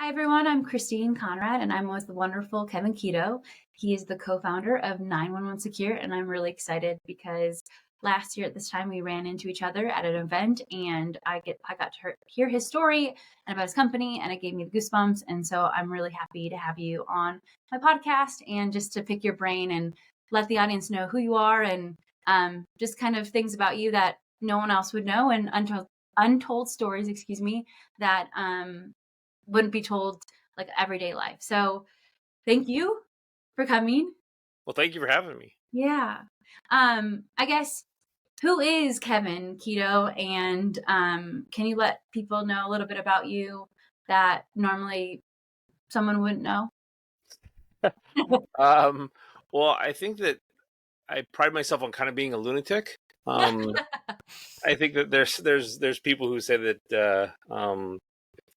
Hi, everyone. I'm Christine Conrad, and I'm with the wonderful Kevin Kito. He is the co-founder of 911 Secure, and I'm really excited because last year at this time we ran into each other at an event, and I got to hear his story and about his company, and it gave me the goosebumps. And so I'm really happy to have you on my podcast and just to pick your brain and let the audience know who you are and just kind of things about you that no one else would know and untold stories, excuse me, that wouldn't be told like everyday life. So thank you for coming. Well, thank you for having me. Yeah. I guess who is Kevin Kito, and can you let people know a little bit about you that normally someone wouldn't know? Um, well, I think that I pride myself on kind of being a lunatic. I think that there's people who say that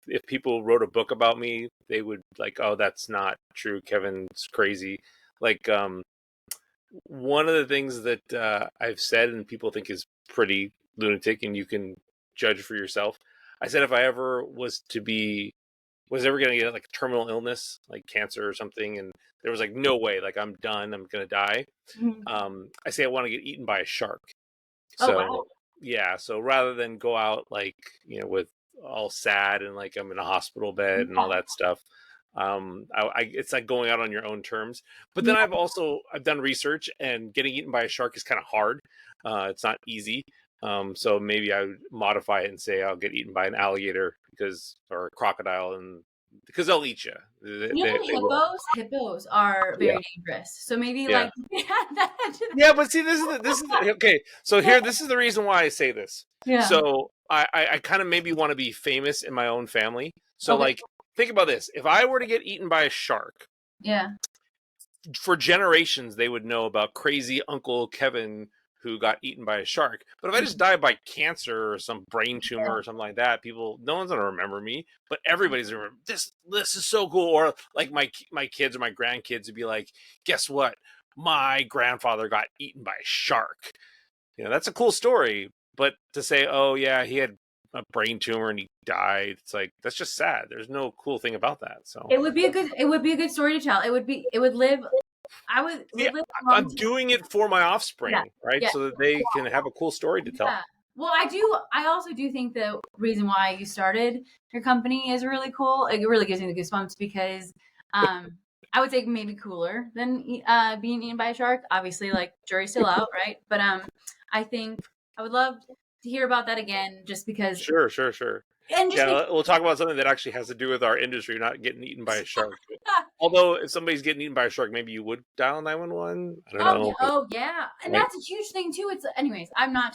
if people wrote a book about me, they would like, oh, that's not true. Kevin's crazy. Like one of the things that I've said and people think is pretty lunatic, and you can judge for yourself. I said if I ever was ever going to get like a terminal illness, like cancer or something, and there was like no way, like I'm done, I'm going to die. Mhm. I say I want to get eaten by a shark. Oh, wow. So yeah, so rather than go out like with all sad and like I'm in a hospital bed and all Yeah. that stuff, it's like going out on your own terms. But then Yeah. I've done research, and getting eaten by a shark is kind of hard. It's not easy. So maybe I would modify it and say I'll get eaten by an alligator or a crocodile, and because they'll eat you. You know, They will. hippos are Yeah, very dangerous. So maybe yeah, like that. yeah. But see, okay. So this is the reason why I say this. Yeah. So I kind of maybe want to be famous in my own family. So Okay. like, think about this: if I were to get eaten by a shark, Yeah. for generations they would know about crazy Uncle Kevin who got eaten by a shark. But if I just die by cancer or some brain tumor or something like that, no one's gonna remember me. But everybody's gonna remember this. This is so cool. Or like my kids or my grandkids would be like, guess what? My grandfather got eaten by a shark. That's a cool story. But to say, oh yeah, he had a brain tumor and he died, it's like that's just sad. There's no cool thing about that. So It would be a good story to tell. It would live see, would live a long I'm time. doing it for my Yeah. offspring, right? Yeah. So that they can have a cool story to tell. Yeah. Well, I also do think the reason why you started your company is really cool. It really gives me the goosebumps because I would say maybe cooler than being eaten by a shark. Obviously, like jury's still out, right? But I think I would love to hear about that again just because Sure. and just Yeah, we'll talk about something that actually has to do with our industry, not getting eaten by a shark. Although, if somebody's getting eaten by a shark, maybe you would dial 911. I don't oh yeah, know, but oh yeah. And right. that's a huge thing too. It's anyways, I'm not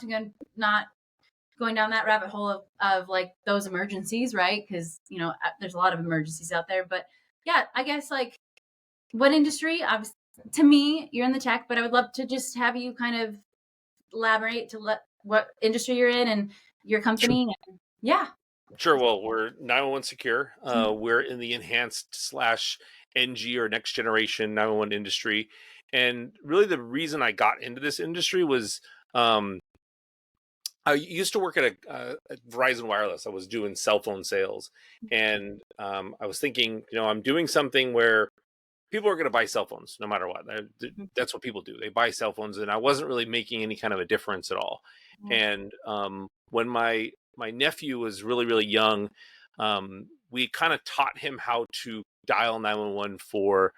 going down that rabbit hole of like those emergencies, right? Because there's a lot of emergencies out there. But yeah, I guess like what industry? To me, you're in the tech, but I would love to just have you kind of elaborate to let what industry you're in and your Sure. company. And yeah. Sure. Well, we're 911 Secure. We're in the enhanced slash NG or next generation 911 industry. And really, the reason I got into this industry was um, I used to work at Verizon Wireless. I was doing cell phone sales, and I was thinking, I'm doing something where people are going to buy cell phones no matter what. That's what people do. They buy cell phones, and I wasn't really making any kind of a difference at all. And when my nephew was really young, we kind of taught him how to dial 911 for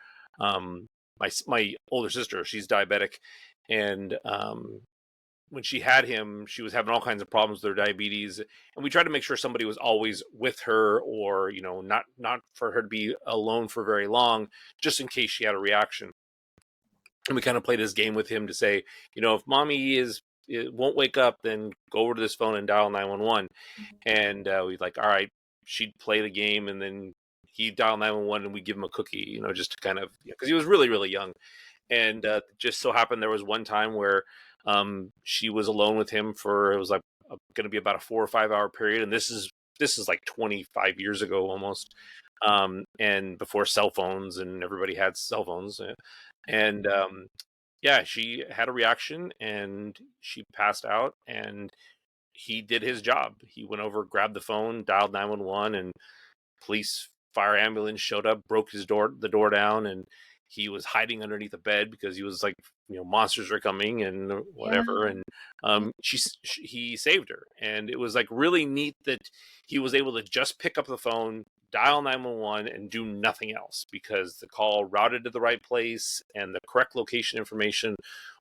my older sister. She's diabetic, and when she had him, she was having all kinds of problems with her diabetes, and we tried to make sure somebody was always with her, or not for her to be alone for very long, just in case she had a reaction. And we kind of played this game with him to say, if mommy won't wake up, then go over to this phone and dial 911. And we'd like, all right, she'd play the game, and then he'd dial 911, and we'd give him a cookie, just to kind of, because he was really young. And just so happened there was one time where she was alone with him for, it was like going to be about a 4 or 5 hour period, and this is like 25 years ago almost, and before cell phones and everybody had cell phones, and yeah, she had a reaction and she passed out, and he did his job. He went over, grabbed the phone, dialed 911, and police fire ambulance showed up, broke the door down, and he was hiding underneath a bed because he was like, monsters are coming and Yeah. whatever. And he saved her, and it was like really neat that he was able to just pick up the phone, dial 911, and do nothing else because the call routed to the right place and the correct location information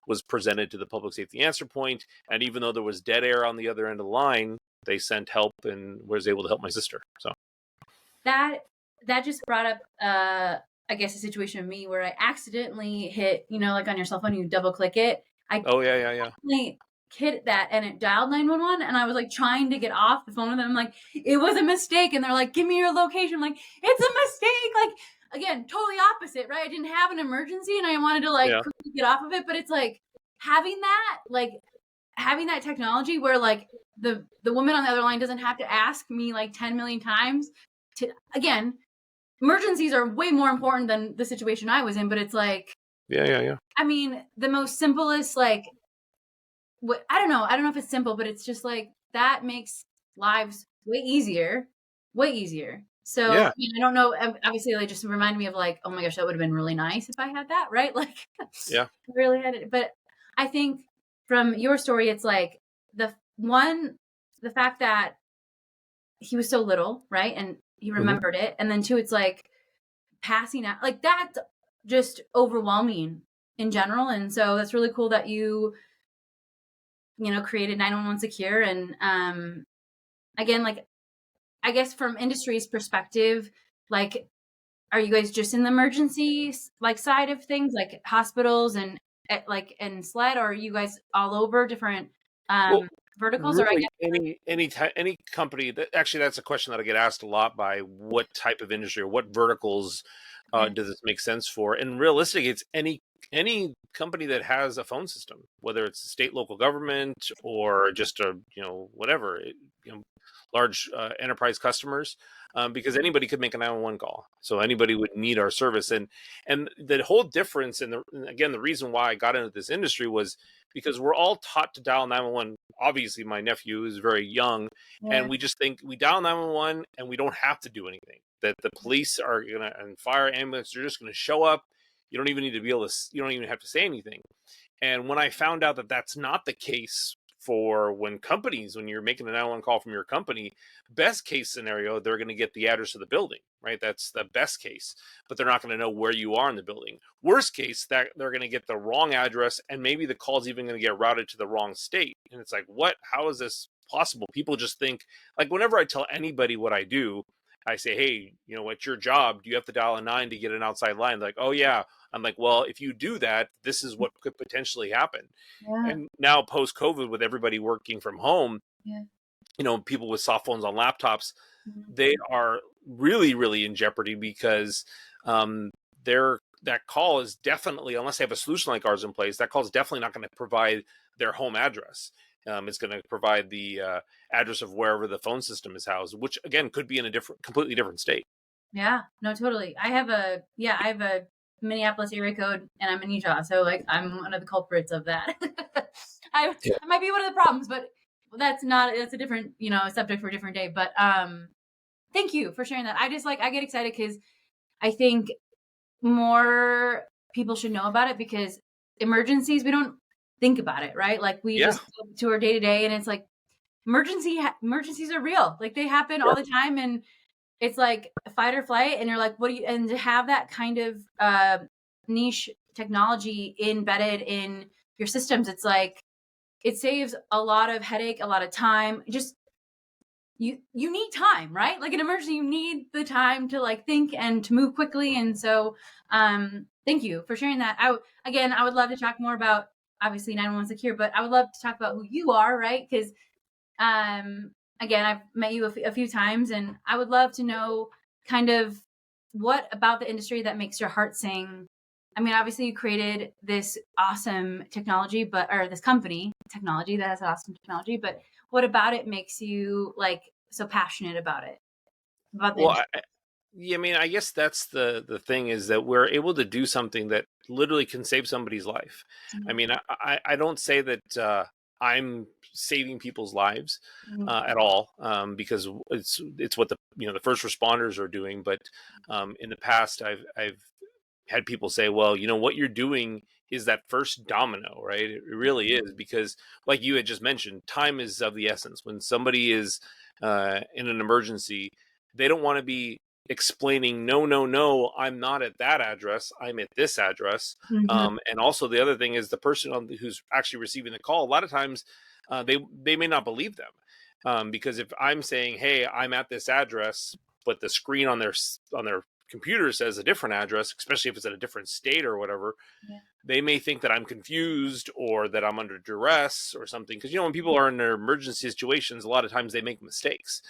was presented to the public safety answer point. And even though there was dead air on the other end of the line, they sent help and was able to help my sister. So that just brought up I guess a situation of me where I accidentally hit, like on your cell phone, you double click it. I oh yeah, accidentally hit that and it dialed 911, and I was like trying to get off the phone with them. I'm like, it was a mistake. And they're like, give me your location. I'm like, it's a mistake. Like, again, totally opposite, right? I didn't have an emergency and I wanted to like quickly get off of it. But it's like having that technology where like the woman on the other line doesn't have to ask me like 10 million times to, again, emergencies are way more important than the situation I was in, but it's like, yeah. I mean, the most simplest, like, I don't know if it's simple, but it's just like that makes lives way easier. So Yeah. I mean, I don't know. Obviously, like, just reminded me of like, oh my gosh, that would have been really nice if I had that, right? Like, Yeah. really had it. But I think from your story, it's like the fact that he was so little, right, and he remembered it, and then two, it's like passing out, like that's just overwhelming in general. And so that's really cool that you created 911 Secure. And again, like, I guess from industry's perspective, like, are you guys just in the emergency like side of things, like hospitals and like and SLED, or are you guys all over different Well, verticals? Or I really, guess any company that actually, that's a question that I get asked a lot by what type of industry or what verticals does this make sense for? And realistically, it's any company that has a phone system, whether it's state, local government, or just a whatever, large enterprise customers, because anybody could make a 911 call, so anybody would need our service. And the whole difference, and again, the reason why I got into this industry was because we're all taught to dial 911. Obviously, my nephew is very young, and we just think we dial 911 and we don't have to do anything. That the police are gonna, and fire, ambulance, they're just gonna show up. You don't even need to be able to. You don't even have to say anything. And when I found out that that's not the case for when you're making a 911 call from your company, best case scenario, they're going to get the address of the building, right? That's the best case, but they're not going to know where you are in the building. Worst case, that they're going to get the wrong address, and maybe the call's even going to get routed to the wrong state. And it's like, what? How is this possible? People just think, like, whenever I tell anybody what I do, I say, hey, at your job, do you have to dial a 9 to get an outside line? They're like, oh yeah. I'm like, well, if you do that, this is what could potentially happen. And now post COVID, with everybody working from home, people with soft phones on laptops, they are really, really in jeopardy because that call is definitely, unless they have a solution like ours in place, that call is definitely not going to provide their home address. It's going to provide the address of wherever the phone system is housed, which again could be in a completely different state. Yeah, no, totally. I have a Minneapolis area code, and I'm in Utah, so like I'm one of the culprits of that. I might be one of the problems, but that's a different subject for a different day. But thank you for sharing that. I get excited because I think more people should know about it, because emergencies, we don't think about it, right? Like we just go to our day to day, and it's like emergencies are real. Like they happen all the time, and it's like fight or flight, and you're like, and to have that kind of niche technology embedded in your systems, it's like, it saves a lot of headache, a lot of time. Just, you need time, right? Like an emergency, you need the time to like think and to move quickly. And so, thank you for sharing that. I would love to talk more about, obviously, 911 Secure, but I would love to talk about who you are, right? Because, again, I've met you a few times, and I would love to know kind of what about the industry that makes your heart sing. I mean, obviously you created this awesome technology, or this company technology that has awesome technology, but what about it makes you like so passionate about it? Well, I mean, I guess that's the thing, is that we're able to do something that literally can save somebody's life. I mean, I don't say that I'm saving people's lives Mhm. at all, because it's what the the first responders are doing. But in the past, I've had people say, well, what you're doing is that first domino, right? It really is, because like you had just mentioned, time is of the essence. When somebody is in an emergency, they don't want to be explaining, no, no, no, I'm not at that address, I'm at this address. Mhm. And also the other thing is, the person who's actually receiving the call, a lot of times they may not believe them, because if I'm saying, hey, I'm at this address, but the screen on their computer says a different address, especially if it's in a different state or whatever, Yeah. they may think that I'm confused or that I'm under duress or something. Because when people are in their emergency situations, a lot of times they make mistakes,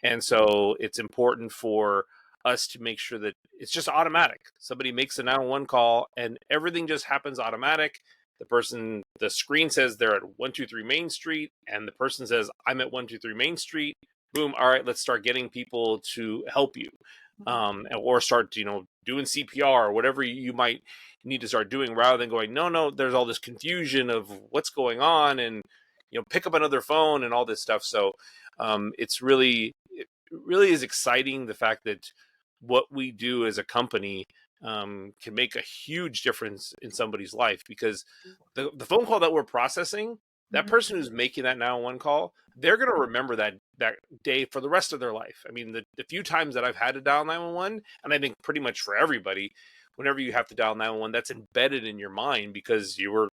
and so it's important for us to make sure that it's just automatic. Somebody makes a 911 call and everything just happens automatic. The screen says they're at 123 Main Street, and the person says, I'm at 123 Main Street. Boom. All right, let's start getting people to help you. Or start, doing CPR or whatever you might need to start doing, rather than going, no, no, there's all this confusion of what's going on, and, pick up another phone and all this stuff. So it really is exciting, the fact that what we do as a company can make a huge difference in somebody's life, because the phone call that we're processing, that Mhm. person who's making that 911 call, they're going to remember that day for the rest of their life. I mean, the few times that I've had to dial 911, and I think pretty much for everybody, whenever you have to dial 911, that's embedded in your mind, because you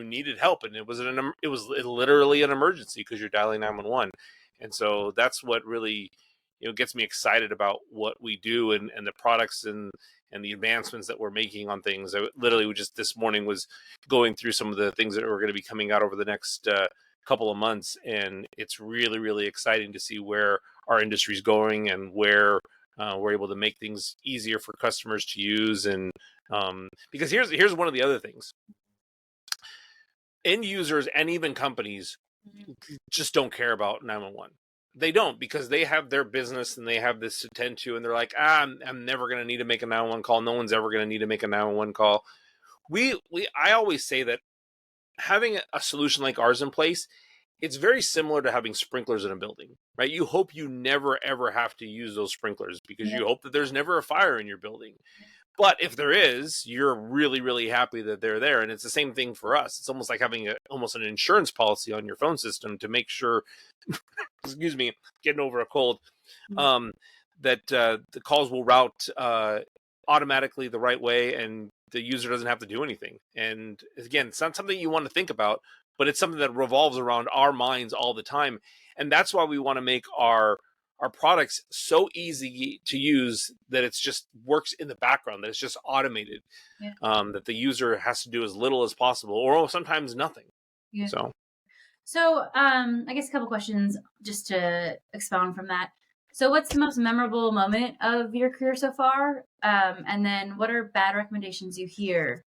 needed help, and it was literally an emergency because you're dialing 911. And so that's what really gets me excited about what we do, and the products and the advancements that we're making on things. I literally just this morning was going through some of the things that are going to be coming out over the next couple of months, and it's really, really exciting to see where our industry is going, and where we're able to make things easier for customers to use. And because here's one of the other things: end users and even companies Mhm. just don't care about 911. They don't, because they have their business and they have this to tend to, and they're like, I'm never going to need to make a 911 call. No one's ever going to need to make a 911 call. I always say that having a solution like ours in place, it's very similar to having sprinklers in a building, right? You hope you never ever have to use those sprinklers, because Yeah. you hope that there's never a fire in your building. But if there is, you're really, really happy that they're there. And it's the same thing for us. It's almost like having almost an insurance policy on your phone system to make sure, excuse me, getting over a cold, Mhm. um, that the calls will route automatically the right way, and the user doesn't have to do anything. And again, it's not something you want to think about, but it's something that revolves around our minds all the time. And that's why we want to make our products so easy to use that it's just works in the background, that it's just automated, Yeah. that the user has to do as little as possible, or sometimes nothing. Yeah. So So, I guess a couple questions just to expound from that. So, what's the most memorable moment of your career so far? And then, what are bad recommendations you hear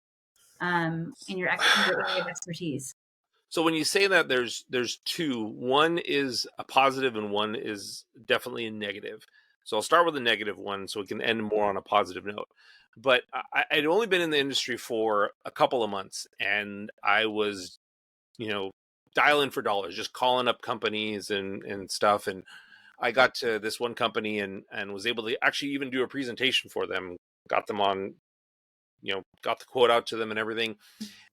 in your area of expertise? so when you say that, there's two. One is a positive and one is definitely a negative. So I'll start with the negative one so we can end more on a positive note. But I'd only been in the industry for a couple of months, and I was, you know, dialing for dollars, just calling up companies and stuff. And I got to this one company, and was able to actually even do a presentation for them, got them on, got the quote out to them and everything.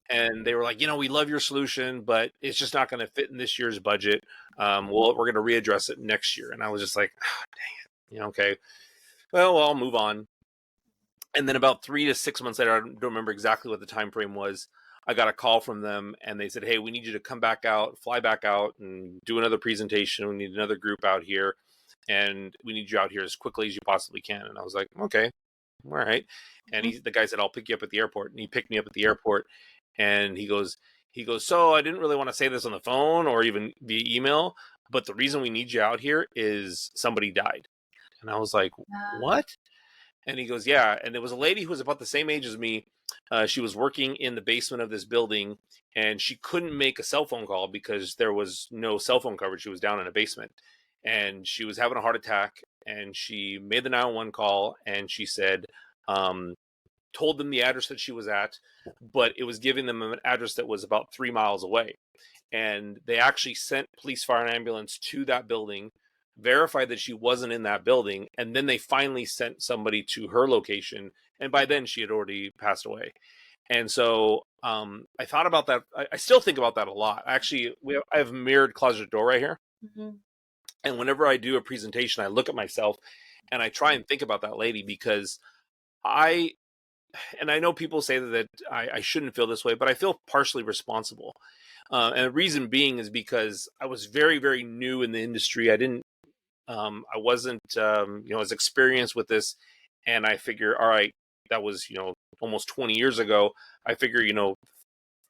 And they were like, we love your solution, but it's just not going to fit in this year's budget. Well, we're going to readdress it next year. And I was just like, okay, well, I'll move on. And then about 3 to 6 months later, I don't remember exactly what the time frame was, I got a call from them, and they said, hey, we need you to come back out, fly back out, and do another presentation. We need another group out here, and we need you out here as quickly as you possibly can. And I was like, okay, all right. And the guy said, I'll pick you up at the airport. And he picked me up at the airport, and he goes, so I didn't really want to say this on the phone or even via email, but the reason we need you out here is somebody died. And I was like, Uh, what? And he goes, yeah. And there was a lady who was about the same age as me. She was working in the basement of this building, and she couldn't make a cell phone call because there was no cell phone coverage. She was down in a basement, and she was having a heart attack. And she made the 911 call, and she said, um, told them the address that she was at, but it was giving them an address that was about 3 miles away. and they actually sent police, fire, and ambulance to that building, verified that she wasn't in that building, and then they finally sent somebody to her location, and by then she had already passed away. And so I thought about that. I still think about that a lot. Actually, I have a mirrored closet door right here. Mm-hmm. And whenever I do a presentation, I look at myself and I try and think about that lady, because I know people say that I shouldn't feel this way, but I feel partially responsible. And the reason being is because I was very, very new in the industry. I wasn't, as experienced with this. And I figure, all right, that was, almost 20 years ago. I figure,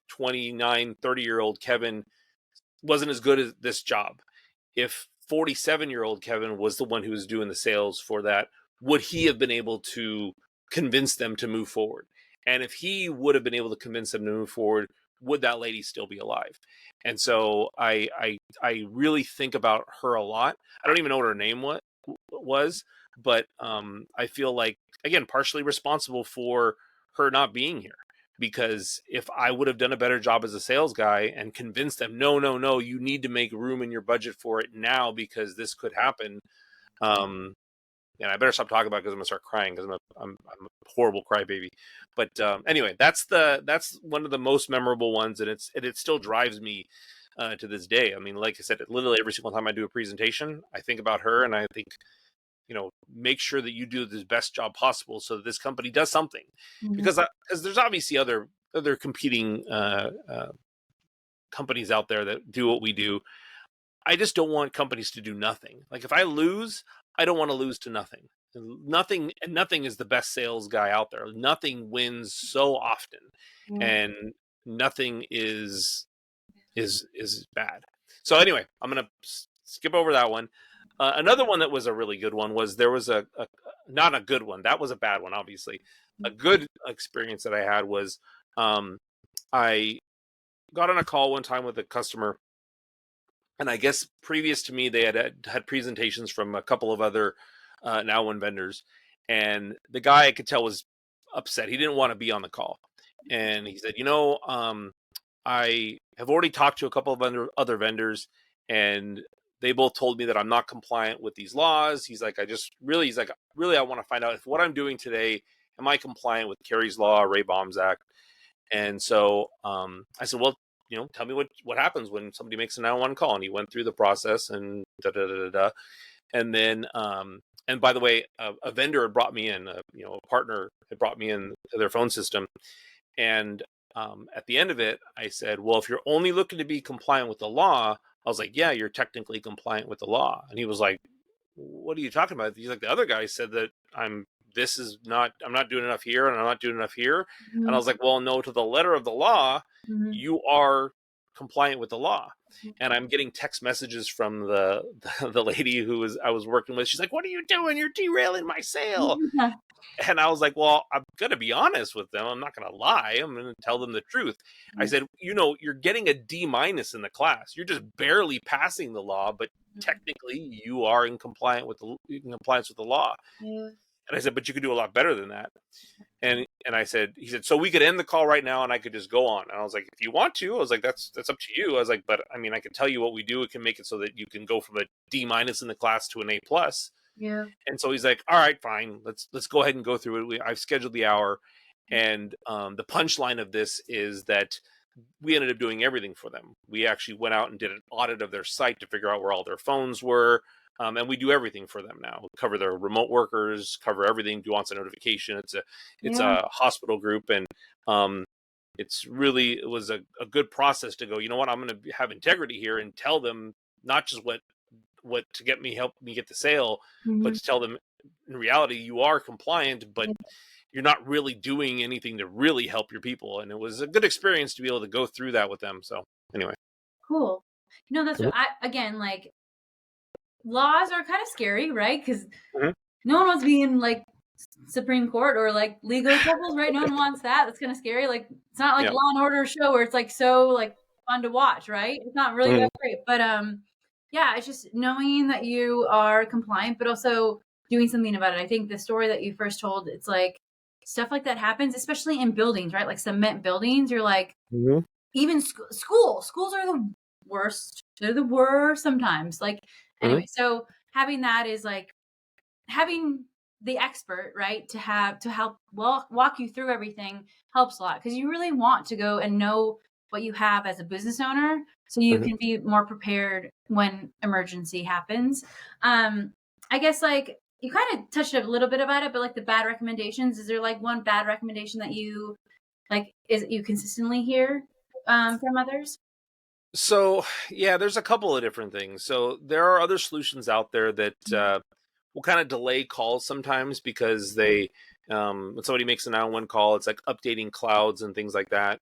29, 30-year-old Kevin wasn't as good at this job. If 47-year-old Kevin was the one who was doing the sales for that, would he have been able to convince them to move forward? And if he would have been able to convince them to move forward, would that lady still be alive? And so I really think about her a lot. I don't even know what her name was, but I feel like, again, partially responsible for her not being here. Because if I would have done a better job as a sales guy and convinced them, no, you need to make room in your budget for it now because this could happen. And I better stop talking about it because I'm gonna start crying because I'm a horrible crybaby. But anyway, that's one of the most memorable ones, and it still drives me to this day. I mean, like I said, literally every single time I do a presentation, I think about her, and I think, make sure that you do the best job possible so that this company does something. Mm-hmm. Because there's obviously other competing companies out there that do what we do. I just don't want companies to do nothing. Like, if I lose, I don't want to lose to nothing. Nothing is the best sales guy out there. Nothing wins so often, and nothing is bad. So anyway, I'm gonna skip over that one. Another one that was a really good one was, there was not a good one. That was a bad one, obviously. A good experience that I had was, I got on a call one time with a customer, and I guess previous to me, they had presentations from a couple of other Now One vendors, and the guy, I could tell, was upset. He didn't want to be on the call, and he said, I have already talked to a couple of other vendors, and they both told me that I'm not compliant with these laws. He's like, really, I want to find out if what I'm doing today, am I compliant with Kerry's Law, Ray Baum's Act? And so I said, well, tell me what happens when somebody makes a 911 call. And he went through the process and da-da-da-da-da. And then, and by the way, a vendor had brought me in, a partner had brought me in to their phone system. And at the end of it, I said, well, if you're only looking to be compliant with the law, I was like, yeah, you're technically compliant with the law. And he was like, what are you talking about? He's like, the other guy said that I'm not doing enough here, and I'm not doing enough here. Mm-hmm. And I was like, well, no, to the letter of the law, Mm-hmm. you are compliant with the law. And I'm getting text messages from the lady I was working with. She's like, what are you doing? You're derailing my sale. And I was like, well, I'm going to be honest with them. I'm not going to lie. I'm going to tell them the truth. I said, you're getting a D- in the class. You're just barely passing the law, but technically you are in compliance with the law. Yeah. And I said, but you could do a lot better than that. And he said, so we could end the call right now and I could just go on. And I was like, if you want to, I was like, that's up to you. I was like, but I mean, I can tell you what we do. It can make it so that you can go from a D- in the class to an A+. Yeah. And so he's like, all right, fine. Let's go ahead and go through it. I've scheduled the hour. And the punchline of this is that we ended up doing everything for them. We actually went out and did an audit of their site to figure out where all their phones were. And we do everything for them now. We cover their remote workers, cover everything, do on-site notification. It's a hospital group. And it was a good process to go, you know what, I'm going to have integrity here and tell them not just what to help me get the sale, but to tell them, in reality, you are compliant, but you're not really doing anything to really help your people. And it was a good experience to be able to go through that with them. So anyway. Cool. That's what again, like, laws are kind of scary, right? Because no one wants to be in like Supreme Court or like legal troubles, right? No one wants that. That's kind of scary. Like, it's not like Law and Order show where it's like so like fun to watch, right? It's not really that great. But yeah, it's just knowing that you are compliant, but also doing something about it. I think the story that you first told, it's like stuff like that happens, especially in buildings, right? Like cement buildings. You're like, even schools are the worst. They're the worst sometimes. Like, Hmm. anyway, so having that is like having the expert, right, to have to help walk you through everything helps a lot because you really want to go and know what you have as a business owner so you Hmm. can be more prepared when emergency happens. I guess like you kind of touched a little bit about it, but like the bad recommendations, is there like one bad recommendation that you like is you consistently hear from others? So yeah, there's a couple of different things. So there are other solutions out there that will kind of delay calls sometimes because they when somebody makes a 911 call, it's like updating clouds and things like that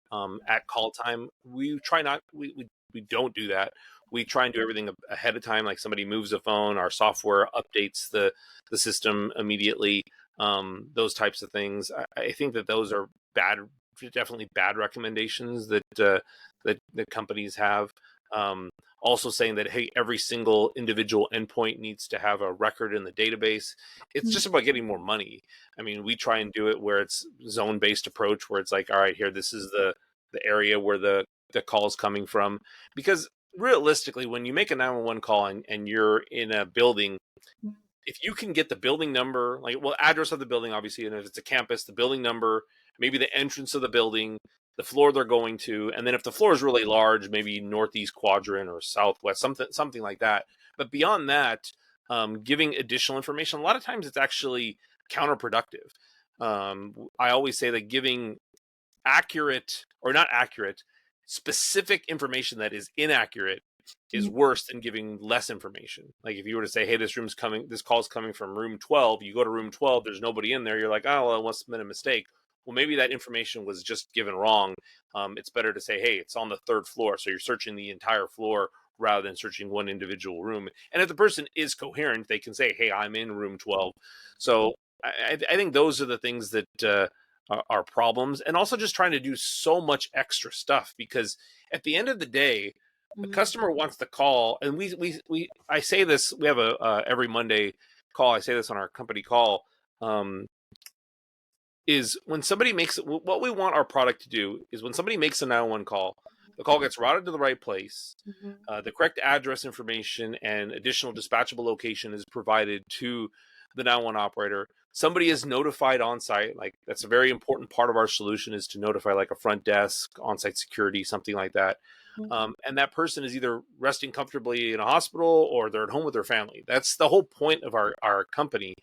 at call time. We try not we don't do that. We try and do everything ahead of time. Like somebody moves a phone, our software updates the system immediately. Those types of things. I think that those are bad, definitely bad recommendations that companies have. Um, Also saying that, hey, every single individual endpoint needs to have a record in the database. It's just about getting more money. I mean, we try and do it where it's zone based approach, where it's like, all right, here, this is the area where the call is coming from. Because realistically, when you make a 911 call and you're in a building, if you can get the building number, like, well, address of the building, obviously, and if it's a campus, the building number, maybe the entrance of the building, the floor they're going to, and then if the floor is really large, maybe northeast quadrant or southwest, something like that. But beyond that, giving additional information, a lot of times it's actually counterproductive. I always say that giving accurate or not accurate, specific information that is inaccurate is worse than giving less information. Like if you were to say, hey, this call's coming from room 12, you go to room 12, there's nobody in there. You're like, oh, well, it must have been a mistake. Well, maybe that information was just given wrong. It's better to say, hey, it's on the third floor. So you're searching the entire floor rather than searching one individual room. And if the person is coherent, they can say, hey, I'm in room 12. So I think those are the things that are problems, and also just trying to do so much extra stuff because at the end of the day, a Mhm. customer wants to call, and we I say this, we have a every Monday call. I say this on our company call. Um, is when somebody makes what we want our product to do is when somebody makes a 911 call, the call gets routed to the right place. Mhm. The correct address information and additional dispatchable location is provided to the 911 operator. Somebody is notified on site. Like that's a very important part of our solution is to notify like a front desk, on site security, something like that. And that person is either resting comfortably in a hospital or they're at home with their family. That's the whole point of our company.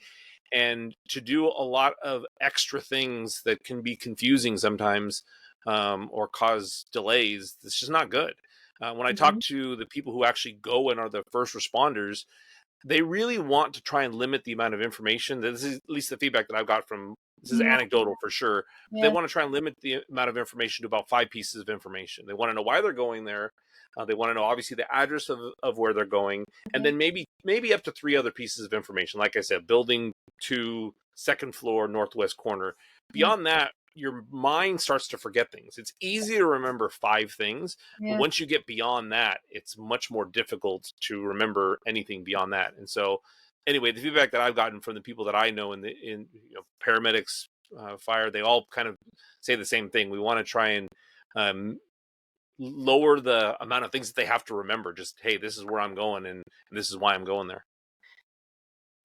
And to do a lot of extra things that can be confusing sometimes or cause delays, it's just not good. When I talk Mhm. to the people who actually go and are the first responders, they really want to try and limit the amount of information. This is at least the feedback that I've got from. This is Yeah. anecdotal for sure. But they Yeah. want to try and limit the amount of information to about 5 pieces of information. They want to know why they're going there. They want to know obviously the address of where they're going, and Okay. then maybe up to 3 other pieces of information. Like I said, building 2, second floor, northwest corner. Mm. Beyond that, your mind starts to forget things. It's easy to remember 5 things, but Yeah. once you get beyond that, it's much more difficult to remember anything beyond that. And so, anyway, the feedback that I've gotten from the people that I know in paramedics, fire, they all kind of say the same thing. We want to try and um, lower the amount of things that they have to remember. Just hey, this is where I'm going, and this is why I'm going there.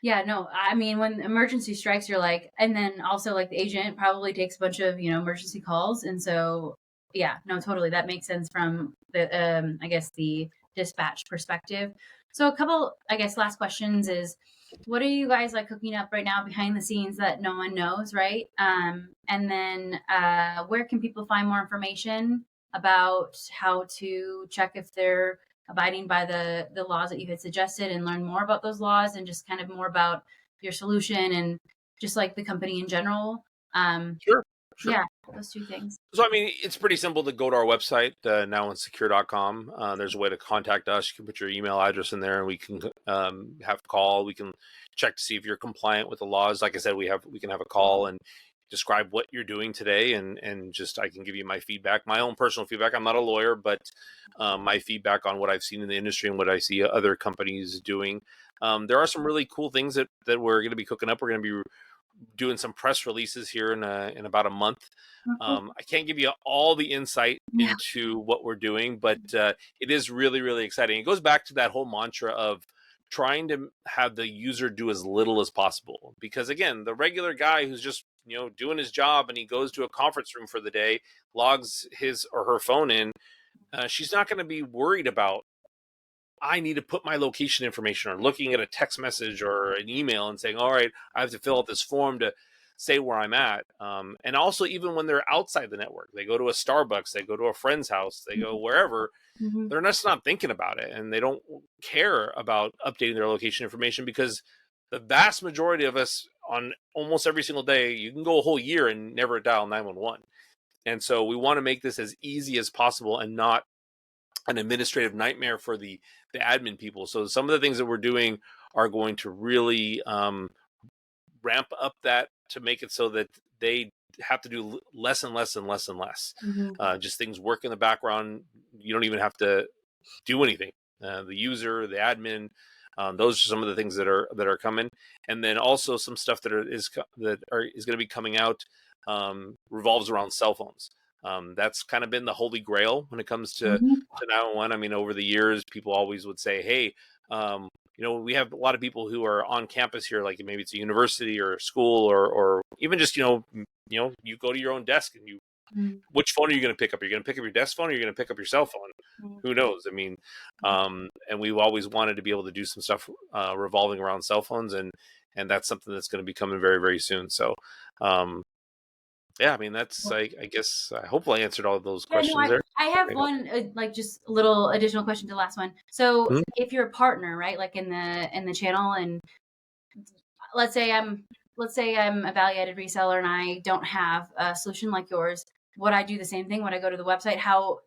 Yeah, no, I mean, when emergency strikes, you're like, and then also like the agent probably takes a bunch of, emergency calls. And so, yeah, no, totally. That makes sense from I guess the dispatch perspective. So a couple, I guess, last questions is what are you guys like cooking up right now behind the scenes that no one knows, right? And then where can people find more information about how to check if they're abiding by the laws that you had suggested and learn more about those laws and just kind of more about your solution and just like the company in general. Um, Sure, sure. yeah, those two things. So, I mean, it's pretty simple to go to our website, nowinsecure.com. There's a way to contact us. You can put your email address in there and we can have a call. We can check to see if you're compliant with the laws. Like I said, we can have a call and describe what you're doing today and just I can give you my feedback, my own personal feedback. I'm not a lawyer, but my feedback on what I've seen in the industry and what I see other companies doing. There are some really cool things that we're going to be cooking up. We're going to be doing some press releases here in about a month. Oh, I can't give you all the insight yeah. into what we're doing, but it is really, really exciting. It goes back to that whole mantra of trying to have the user do as little as possible. Because again, the regular guy who's just doing his job and he goes to a conference room for the day, logs his or her phone in, she's not going to be worried about I need to put my location information or looking at a text message or an email and saying, all right, I have to fill out this form to say where I'm at. And also, even when they're outside the network, they go to a Starbucks, they go to a friend's house, they go wherever, Mhm. they're just not thinking about it. And they don't care about updating their location information because the vast majority of us on almost every single day, you can go a whole year and never dial 911. And so we want to make this as easy as possible and not an administrative nightmare for the admin people. So some of the things that we're doing are going to really ramp up that to make it so that they have to do less and less and less and less. Mhm. Just things work in the background. You don't even have to do anything. The user, the admin, those are some of the things that are coming, and then also some stuff that is going to be coming out revolves around cell phones. That's kind of been the holy grail when it comes Mhm. to 911. I mean, over the years, people always would say, "Hey, we have a lot of people who are on campus here, like maybe it's a university or a school, or even just you go to your own desk and you Mhm. which phone are you going to pick up? Are you going to pick up your desk phone or are you going to pick up your cell phone? Mhm. Who knows? I mean, and we've always wanted to be able to do some stuff revolving around cell phones, and that's something that's going to be coming very, very soon. So, yeah, I mean, that's I guess hopefully I answered all of those Yeah, no, questions there. I have There one like just a little additional question to the last one. So you if you're a partner, right, like in the channel, and let's say I'm let's say I'm a value-added reseller and I don't have a solution like yours, would I do the same thing? Would I go to the website? How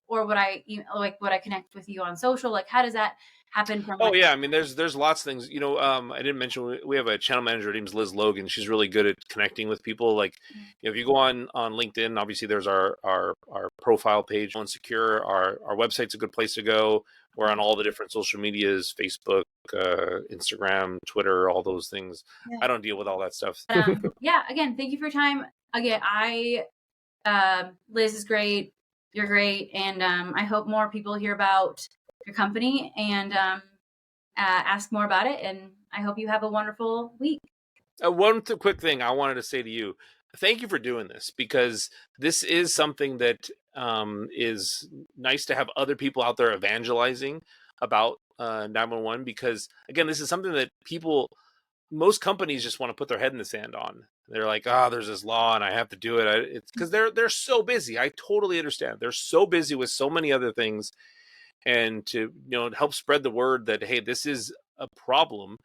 or would I like would I connect with you on social? Like how does that happen from Oh like yeah, I mean, there's lots of things. I didn't mention we have a channel manager. Her name's Liz Logan. She's really good at connecting with people. Like, if you go on LinkedIn, obviously there's our profile page on Secure. Our website's a good place to go. We're on all the different social medias: Facebook, Instagram, Twitter, all those things. yeah. I don't deal with all that stuff. But, yeah, again, thank you for your time. Again, Liz is great. You're great, and I hope more people hear about your company and ask more about it. And I hope you have a wonderful week. One quick thing I wanted to say to you: thank you for doing this because this is something that is nice to have other people out there evangelizing about 911. Because again, this is something that most companies just want to put their head in the sand on. They're like, "Ah, there's this law, and I have to do it." It's because they're so busy. I totally understand. They're so busy with so many other things, and to help spread the word that hey, this is a problem.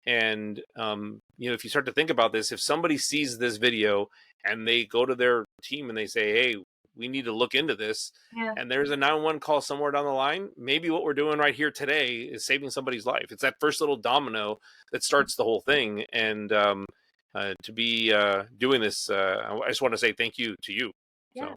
And if you start to think about this, if somebody sees this video and they go to their team and they say, hey, we need to look into this, Yeah. and there's a 911 call somewhere down the line, maybe what we're doing right here today is saving somebody's life. It's that first little domino that starts the whole thing. And to be doing this, I just want to say thank you to you. Yeah. So